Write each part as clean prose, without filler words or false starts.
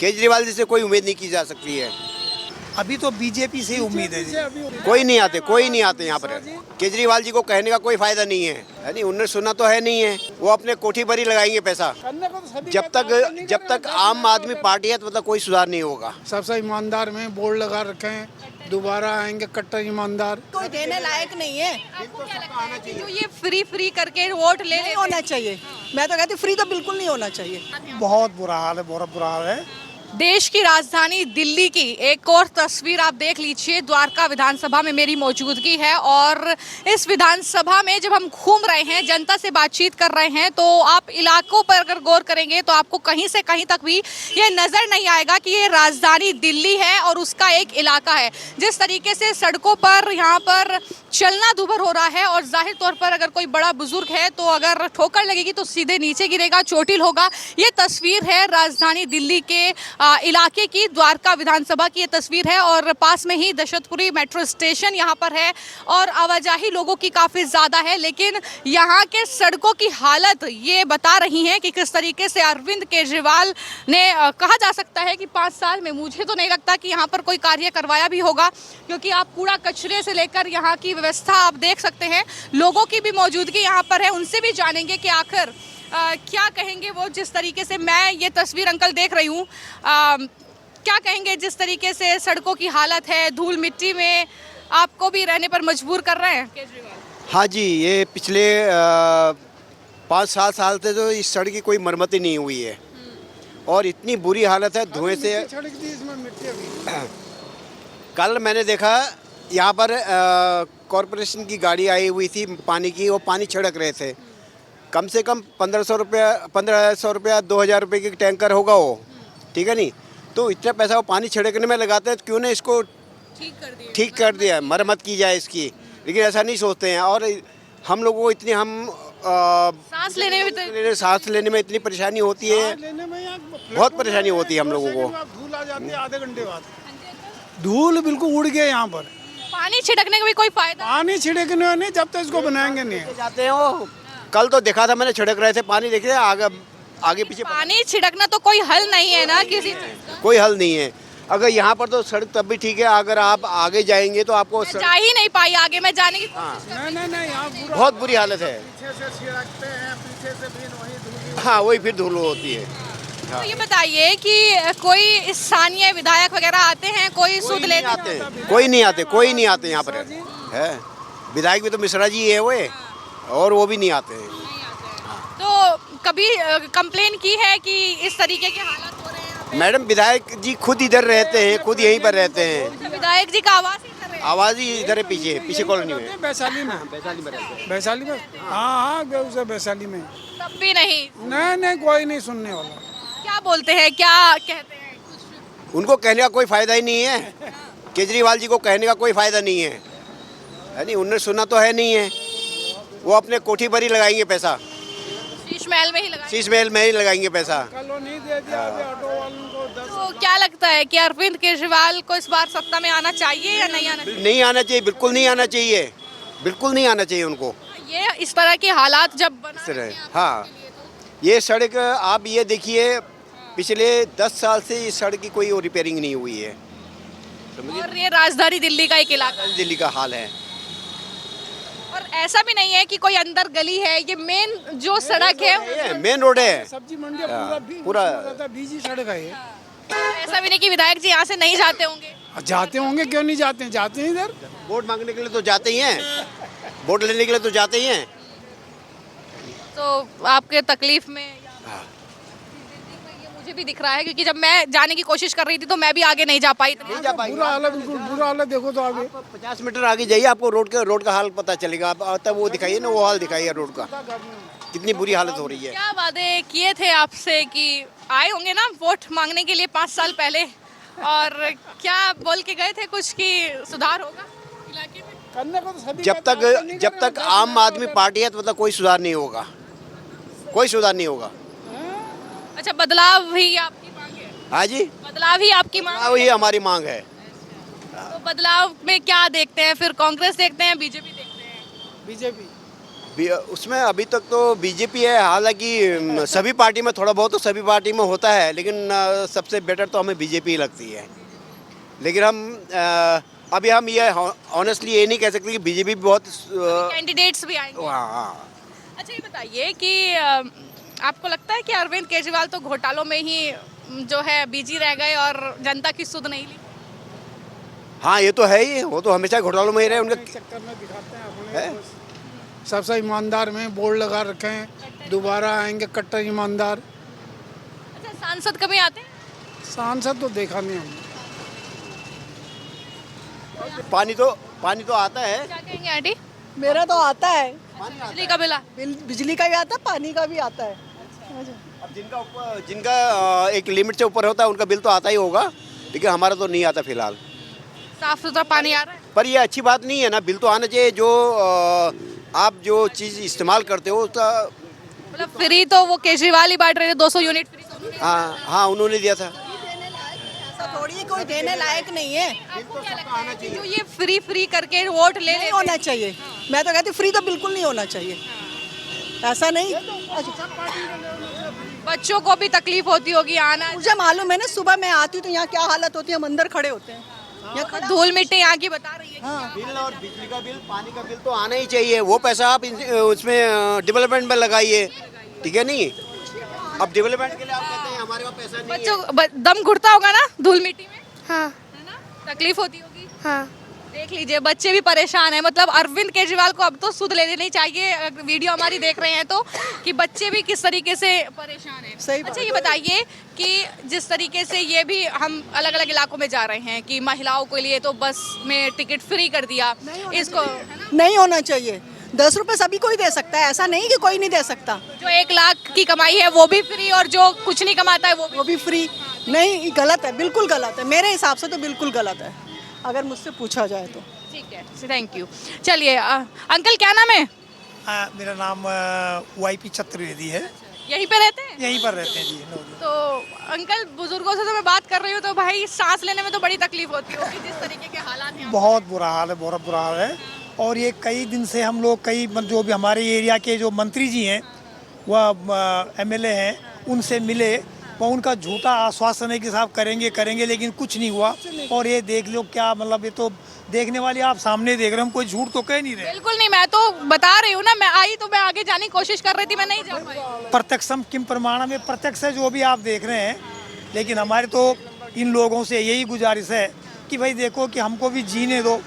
केजरीवाल जी से कोई उम्मीद नहीं की जा सकती है। अभी तो बीजेपी से ही उम्मीद है जी। कोई नहीं आते यहाँ पर। केजरीवाल जी को कहने का कोई फायदा नहीं है नहीं, उन्होंने सुना तो है नहीं है। वो अपने कोठी पर ही लगाएंगे पैसा। जब तक आम आदमी पार्टी है तो मतलब कोई सुधार नहीं होगा। सबसे ईमानदार में बोर्ड लगा रखे हैं, दोबारा आएंगे कट्टर ईमानदार। कोई देने लायक नहीं है। आपको क्या लगता है कि जो ये फ्री करके वोट ले नहीं होना चाहिए। मैं तो कहती फ्री तो बिल्कुल नहीं होना चाहिए। बहुत बुरा हाल है, बहुत बुरा हाल है। देश की राजधानी दिल्ली की एक और तस्वीर आप देख लीजिए। द्वारका विधानसभा में मेरी मौजूदगी है और इस विधानसभा में जब हम घूम रहे हैं, जनता से बातचीत कर रहे हैं, तो आप इलाकों पर अगर गौर करेंगे तो आपको कहीं से कहीं तक भी ये नज़र नहीं आएगा कि ये राजधानी दिल्ली है और उसका एक इलाका है। जिस तरीके से सड़कों पर यहाँ पर चलना दूभर हो रहा है और जाहिर तौर पर अगर कोई बड़ा बुजुर्ग है तो अगर ठोकर लगेगी तो सीधे नीचे गिरेगा, चोटिल होगा। ये तस्वीर है राजधानी दिल्ली के इलाके की, द्वारका विधानसभा की ये तस्वीर है और पास में ही दशरथपुरी मेट्रो स्टेशन यहाँ पर है और आवाजाही लोगों की काफ़ी ज़्यादा है। लेकिन यहाँ के सड़कों की हालत ये बता रही है कि किस तरीके से अरविंद केजरीवाल ने कहा जा सकता है कि 5 साल में मुझे तो नहीं लगता कि यहाँ पर कोई कार्य करवाया भी होगा, क्योंकि आप कूड़ा कचरे से लेकर यहाँ की व्यवस्था आप देख सकते हैं। लोगों की भी मौजूदगी यहाँ पर है, उनसे भी जानेंगे कि आखिर क्या कहेंगे वो। जिस तरीके से मैं ये तस्वीर अंकल देख रही हूँ, क्या कहेंगे जिस तरीके से सड़कों की हालत है, धूल मिट्टी में आपको भी रहने पर मजबूर कर रहे हैं केजरीवाल? हाँ जी, ये पिछले 5-7 साल से तो इस सड़क की कोई मरम्मत ही नहीं हुई है और इतनी बुरी हालत है धुएं से। कल मैंने देखा यहाँ पर कॉरपोरेशन की गाड़ी आई हुई थी पानी की, वो पानी छिड़क रहे थे। कम से कम 1500 रुपया 2000 रुपये की टैंकर होगा वो, ठीक है नहीं? तो इतना पैसा वो पानी छिड़कने में लगाते हैं, तो क्यों ना इसको ठीक कर दिया, मरम्मत की जाए इसकी। लेकिन ऐसा नहीं सोचते हैं और हम लोगों को इतनी सांस लेने में इतनी परेशानी होती है, बहुत परेशानी होती है हम लोगों को। धूल आ जाती है आधे घंटे बाद, धूल बिल्कुल उड़ गया यहाँ पर। पानी छिड़कने का भी कोई फायदा? पानी छिड़कने में नहीं, जब तक इसको बनाएंगे नहीं। जाते हैं वो, कल तो देखा था मैंने, छिड़क रहे थे पानी, देखिए आगे पीछे। पानी छिड़कना तो कोई हल नहीं है ना किसी चीज़ का। कोई हल नहीं है। अगर यहाँ पर तो सड़क तब भी ठीक है, अगर आप आगे जाएंगे तो आपको जा ही नहीं पाई आगे, मैं जाने की नहीं, यहाँ बहुत बुरी हालत है। पीछे से छिड़कते हैं, पीछे से फिर वही धूल। हाँ, वही फिर धूल होती है। तो ये बताइए कि कोई स्थानीय विधायक वगैरह आते हैं, कोई सुध लेते हैं? कोई नहीं आते यहाँ पर है। विधायक भी तो मिश्रा जी है वो, और वो भी नहीं आते हैं। तो कभी कंप्लेन की है कि इस तरीके के हालात हो रहे हैं? मैडम, विधायक जी खुद इधर रहते हैं, खुद यहीं पर रहते हैं। विधायक जी का आवाज ही कर रहे हैं? आवाज ही इधर है, पीछे कॉलोनी में, वैशाली में रहते हैं। वैशाली में, हाँ, वैशाली में। तब भी नहीं, कोई नहीं सुनने वाला। क्या बोलते हैं, क्या कहते हैं? उनको कहने का कोई फायदा ही नहीं है। केजरीवाल जी को कहने का कोई फायदा नहीं है नहीं, उन्होंने सुना तो है नहीं है। वो अपने कोठी पर ही लगाएंगे पैसा, शीश महल में ही लगाएंगे। शीश महल में ही लगाएंगे पैसा। कॉलोनी दे दिया ऑटो वालों को 10। तो क्या लगता है कि अरविंद केजरीवाल को इस बार सत्ता में आना चाहिए या नहीं आना चाहिए? नहीं आना चाहिए, बिल्कुल नहीं आना चाहिए, बिल्कुल नहीं आना चाहिए उनको। ये इस तरह के हालात जब बना रहे हैं हाँ, ये सड़क आप ये देखिए, पिछले 10 साल से इस सड़क की कोई रिपेयरिंग नहीं हुई है। और ये राजधानी दिल्ली का एक इलाका, दिल्ली का हाल है। और ऐसा भी नहीं है कि कोई अंदर गली है, ये मेन जो सड़क है, मेन रोड है। सब्जी मंडी पूरा बिजी सड़क है ये। ऐसा भी नहीं कि विधायक जी यहाँ से नहीं जाते होंगे? जाते होंगे, क्यों नहीं जाते हैं, जाते हैं इधर। वोट मांगने के लिए तो जाते ही हैं, वोट लेने के लिए तो जाते ही हैं। तो आपके तकलीफ में ये मुझे भी दिख रहा है, क्योंकि जब मैं जाने की कोशिश कर रही थी तो मैं भी आगे नहीं जा पाई। बुरा हाल है, बिल्कुल बुरा हाल है। देखो तो आगे 50 मीटर आगे जाइए, आपको रोड का हाल पता चलेगा। आप तब वो दिखाइए ना, वो हाल दिखाइए रोड का, कितनी बुरी हालत हो रही है। क्या वादे किए थे आपसे कि आए होंगे ना वोट मांगने के लिए 5 साल पहले, और क्या बोल के गए थे कुछ कि सुधार होगा इलाके में? करने को तो सभी जब तक आम आदमी पार्टी है तो मतलब कोई सुधार नहीं होगा, कोई सुधार नहीं होगा। अच्छा, बदलाव ही आपकी मांग है? हाँ जी, बदलाव ही आपकी मांग है? वही हमारी मांग है। तो बदलाव में क्या देखते हैं फिर? कांग्रेस देखते हैं, बीजेपी देखते हैं? बीजेपी। उसमें अभी तक तो बीजेपी है, हालांकि सभी पार्टी में थोड़ा बहुत तो सभी पार्टी में होता है, लेकिन सबसे बेटर तो हमें बीजेपी ही लगती है। लेकिन अभी हम ये ऑनेस्टली ये नहीं कह सकते कि बीजेपी बहुत कैंडिडेट्स भी आएंगे। हाँ। अच्छा, ये बताइए कि आपको लगता है कि अरविंद केजरीवाल तो घोटालों में ही जो है बिजी रह गए और जनता की सुध नहीं ली? हाँ, ये तो है ही, वो तो हमेशा घोटालों में ही रहे उनके। चक्कर में दिखाते हैं अपने सबसे ईमानदार में बोर्ड लगा रखे हैं, दोबारा आएंगे कट्टर ईमानदार। अच्छा, सांसद कभी आते हैं? सांसद तो देखा नहीं हमने। पानी तो आता है। क्या कहेंगे आंटी? मेरा तो आता है, बिजली का बिल बिजली का भी आता है, पानी का भी आता है। अब जिनका एक लिमिट से ऊपर होता है उनका बिल तो आता ही होगा, लेकिन हमारा तो नहीं आता फिलहाल। साफ सुथरा पानी आ रहा है? पर ये अच्छी बात नहीं है ना, बिल तो आना चाहिए। जो आप जो चीज़ इस्तेमाल करते हो उसका। मतलब फ्री तो वो केजरीवाल ही बांट रहे थे, 200 यूनिट फ्री तो उन्होंने। हाँ, उन्होंने दिया था। ऐसा थोड़ी है, कोई देने लायक नहीं है। आपको क्या लगता है कि जो ये फ्री करके वोट ले नहीं लेते होना चाहिए। मैं तो कहती फ्री तो बिल्कुल नहीं होना चाहिए। ऐसा नहीं। बच्चों को भी तकलीफ होती होगी आना, मुझे मालूम है ना, सुबह मैं आती हूँ तो यहाँ क्या हालत होती है, हम अंदर खड़े होते हैं। यहाँ धूल मिट्टी यहाँ की बता रही है। हाँ, बिल और बिजली का बिल, पानी का बिल तो आना ही चाहिए। वो पैसा आप उसमें डेवलपमेंट में लगाइए, ठीक है नहीं? अब डेवलपमेंट के लिए आप कहते हैं हमारे पास पैसा नहीं है। बच्चों दम घुटता होगा ना धूल मिट्टी में, हाँ है ना? तकलीफ होती होगी। हाँ। देख लीजिए, बच्चे भी परेशान हैं। मतलब अरविंद केजरीवाल को अब तो सुध ले लेनी चाहिए, अगर वीडियो हमारी देख रहे हैं तो, कि बच्चे भी किस तरीके से परेशान हैं। सही बात अच्छा, ये बताइए कि जिस तरीके से ये भी हम अलग अलग इलाकों में जा रहे हैं कि महिलाओं के लिए तो बस में टिकट फ्री कर दिया इसको, है ना? नहीं होना चाहिए। 10 रुपए सभी कोई दे सकता है, ऐसा नहीं कि कोई नहीं दे सकता। जो 1 लाख की कमाई है वो भी फ्री, और जो कुछ नहीं कमाता है वो वो भी फ्री। नहीं, गलत है, बिल्कुल गलत है। मेरे हिसाब से तो बिल्कुल गलत है, अगर मुझसे पूछा जाए तो। ठीक है, थैंक यू। चलिए अंकल, क्या नाम है? मेरा नाम वाईपी चतुर्वेदी है। यहीं पे रहते हैं? यहीं पर रहते हैं जी। तो अंकल, बुजुर्गों से तो मैं बात कर रही हूँ तो भाई सांस लेने में तो बड़ी तकलीफ होती होगी जिस तरीके के हालात हैं। बहुत बुरा हाल है, बहुत बुरा हाल है। और ये कई दिन से हम लोग जो भी हमारे एरिया के जो मंत्री जी हैं, वह एमएलए हैं, उनसे मिले। वो उनका झूठा आश्वासन है कि साहब करेंगे, लेकिन कुछ नहीं हुआ। और ये देख लो क्या, मतलब ये तो देखने वाली आप सामने देख रहे हो, हम कोई झूठ तो कह नहीं रहे। बिल्कुल नहीं, मैं तो बता रही हूँ ना, मैं आई तो मैं आगे जाने की कोशिश कर रही थी, मैं नहीं जा पाई। प्रत्यक्षम किम प्रमाणम में प्रत्यक्ष है जो भी आप देख रहे हैं। लेकिन हमारे तो इन लोगों से यही गुजारिश है कि भाई देखो कि हमको भी जीने दो,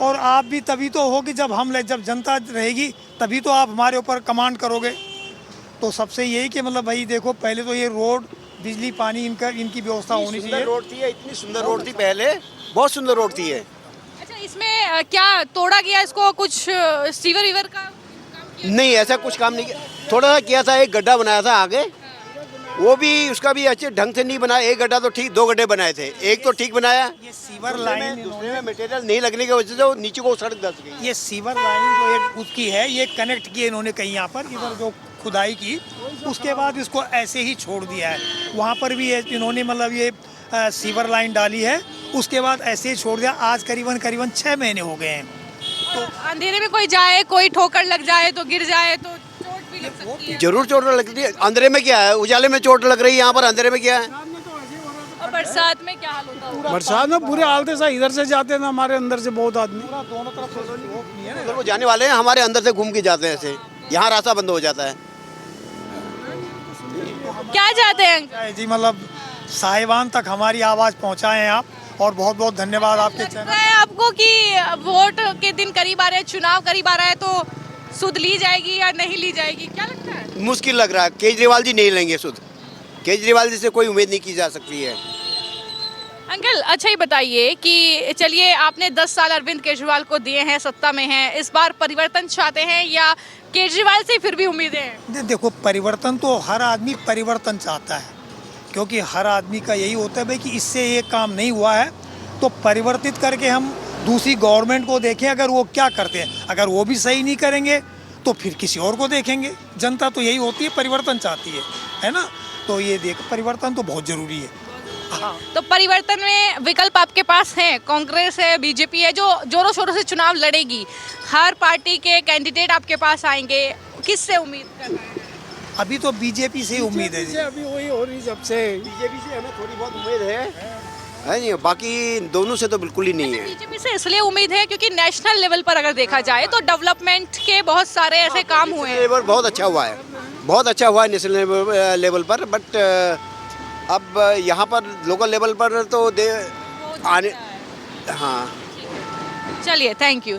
और आप भी तभी तो हो कि जब जनता रहेगी तभी तो आप हमारे ऊपर कमांड करोगे। तो सबसे यही कि मतलब भाई देखो, पहले तो ये रोड, बिजली, पानी इनकी व्यवस्था होनी चाहिए। रोड थी, इतनी सुंदर रोड थी पहले, बहुत सुंदर रोड थी ये। अच्छा, इसमें क्या तोड़ा गया इसको? कुछ सीवर वीवर का काम किया? नहीं, ऐसा कुछ काम नहीं किया। थोड़ा सा किया था, एक गड्ढा बनाया था आगे, वो भी उसका भी अच्छे ढंग से नहीं बनाया। एक गड्ढा तो ठीक, 2 गड्ढे बनाए थे, एक तो ठीक बनाया। ये सीवर लाइन, दूसरे में मटेरियल नहीं लगने की वजह से वो नीचे को सड़क धंस गई। ये सीवर लाइन जो एक उसकी है, ये कनेक्ट की इन्होंने कहीं यहाँ पर इधर जो खुदाई की, उसके बाद इसको ऐसे ही छोड़ दिया है। वहाँ पर भी इन्होंने मतलब ये सीवर लाइन डाली है, उसके बाद ऐसे ही छोड़ दिया। आज करीबन 6 महीने हो गए हैं। तो अंधेरे में कोई जाए, कोई ठोकर लग जाए तो गिर जाए तो चोट भी लग सकती है। जरूर चोट लगती है। अंधेरे में क्या है, उजाले में चोट लग रही है, यहाँ पर अंधेरे में क्या है? और बरसात में क्या हाल होता होगा? बरसात में बुरे हालत है सर। इधर से जाते हैं ना, हमारे अंदर से बहुत आदमी। दोनों तरफ से रोक नहीं है ना। उधर वो जाने वाले हैं, हमारे अंदर से घूम के जाते हैं ऐसे, यहाँ रास्ता बंद हो जाता है। क्या चाहते हैं अंकल? जी मतलब साहिबान तक हमारी आवाज़ पहुँचाएं आप, और बहुत बहुत धन्यवाद आपके लगता चैनल। है आपको कि वोट के दिन करीब आ रहे हैं, चुनाव करीब आ रहा है, तो सुध ली जाएगी या नहीं ली जाएगी, क्या लगता है? मुश्किल लग रहा है, केजरीवाल जी नहीं लेंगे सुध। केजरीवाल जी से कोई उम्मीद नहीं की जा सकती है। अंकल, अच्छा ये बताइए कि चलिए आपने 10 साल अरविंद केजरीवाल को दिए हैं, सत्ता में हैं, इस बार परिवर्तन चाहते हैं या केजरीवाल से फिर भी उम्मीदें हैं? देखो, परिवर्तन तो हर आदमी परिवर्तन चाहता है, क्योंकि हर आदमी का यही होता है भाई कि इससे ये काम नहीं हुआ है तो परिवर्तित करके हम दूसरी गवर्नमेंट को देखें, अगर वो क्या करते हैं। अगर वो भी सही नहीं करेंगे तो फिर किसी और को देखेंगे। जनता तो यही होती है, परिवर्तन चाहती है ना। तो ये परिवर्तन तो बहुत ज़रूरी है। तो परिवर्तन में विकल्प आपके पास है, कांग्रेस है, बीजेपी है, जो जोरों शोरों से चुनाव लड़ेगी। हर पार्टी के कैंडिडेट आपके पास आएंगे, किससे उम्मीद कर रहे हैं? अभी तो बीजेपी से ही उम्मीद है जी। अभी वही हो रही जब से बीजेपी से हमें थोड़ी बहुत उम्मीद है नहीं, बाकी दोनों से तो बिल्कुल ही नहीं है। बीजेपी से इसलिए उम्मीद है क्योंकि नेशनल लेवल पर अगर देखा जाए तो डेवलपमेंट के बहुत सारे ऐसे काम हुए हैं। लेवल बहुत अच्छा हुआ है, बहुत अच्छा हुआ है नेशनल लेवल पर, बट अब यहाँ पर लोकल लेवल पर तो आने, हाँ। चलिए, थैंक यू।